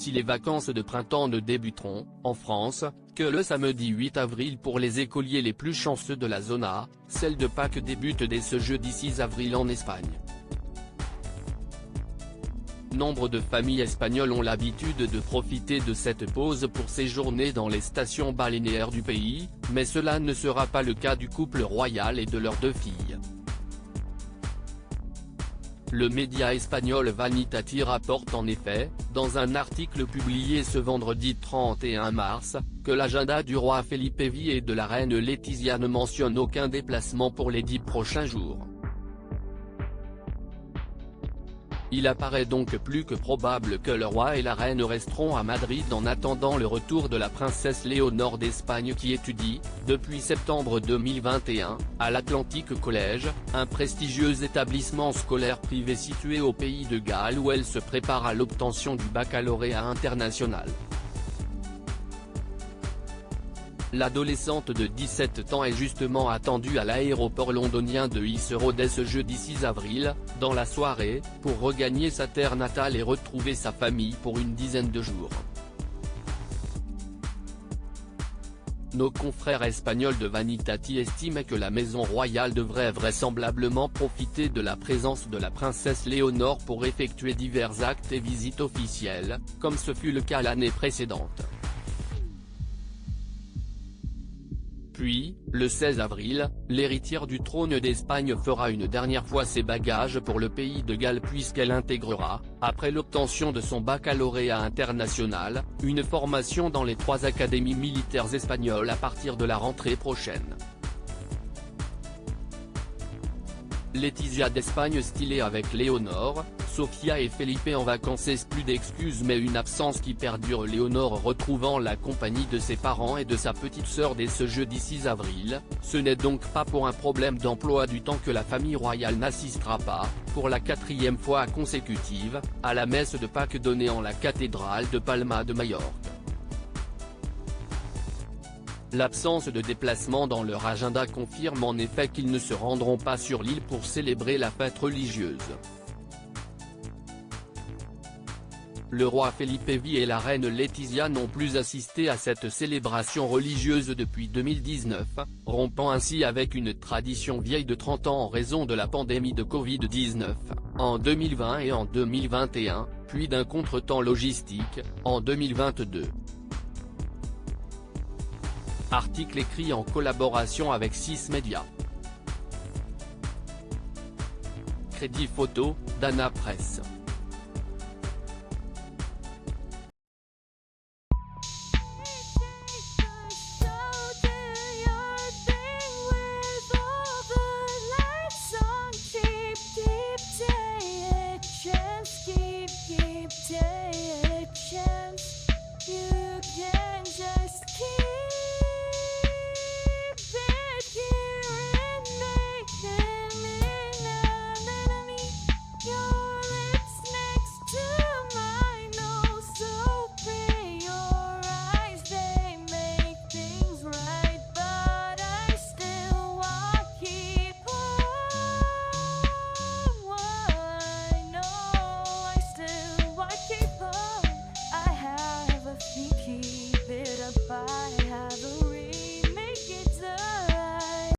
si les vacances de printemps ne débuteront, en France, que le samedi 8 avril pour les écoliers les plus chanceux de la zone A, celle de Pâques débute dès ce jeudi 6 avril en Espagne. Nombre de familles espagnoles ont l'habitude de profiter de cette pause pour séjourner dans les stations balnéaires du pays, mais cela ne sera pas le cas du couple royal et de leurs 2 filles. Le média espagnol Vanitati rapporte en effet, dans un article publié ce vendredi 31 mars, que l'agenda du roi Felipe V et de la reine Letizia ne mentionne aucun déplacement pour les 10 prochains jours. Il apparaît donc plus que probable que le roi et la reine resteront à Madrid en attendant le retour de la princesse Léonore d'Espagne qui étudie, depuis septembre 2021, à l'Atlantic College, un prestigieux établissement scolaire privé situé au pays de Galles où elle se prépare à l'obtention du baccalauréat international. L'adolescente de 17 ans est justement attendue à l'aéroport londonien de Heathrow dès ce jeudi 6 avril, dans la soirée, pour regagner sa terre natale et retrouver sa famille pour une dizaine de jours. Nos confrères espagnols de Vanitati estiment que la maison royale devrait vraisemblablement profiter de la présence de la princesse Léonore pour effectuer divers actes et visites officielles, comme ce fut le cas l'année précédente. Puis, le 16 avril, l'héritière du trône d'Espagne fera une dernière fois ses bagages pour le pays de Galles puisqu'elle intégrera, après l'obtention de son baccalauréat international, une formation dans les 3 académies militaires espagnoles à partir de la rentrée prochaine. Letizia d'Espagne stylée avec Léonore, Sofia et Felipe en vacances plus d'excuses mais une absence qui perdure. Léonore retrouvant la compagnie de ses parents et de sa petite sœur dès ce jeudi 6 avril, ce n'est donc pas pour un problème d'emploi du temps que la famille royale n'assistera pas, pour la 4e fois consécutive, à la messe de Pâques donnée en la cathédrale de Palma de Majorque. L'absence de déplacement dans leur agenda confirme en effet qu'ils ne se rendront pas sur l'île pour célébrer la fête religieuse. Le roi Felipe V et la reine Letizia n'ont plus assisté à cette célébration religieuse depuis 2019, rompant ainsi avec une tradition vieille de 30 ans en raison de la pandémie de Covid-19, en 2020 et en 2021, puis d'un contretemps logistique, en 2022. Article écrit en collaboration avec 6 médias. Crédit photo, Dana Presse.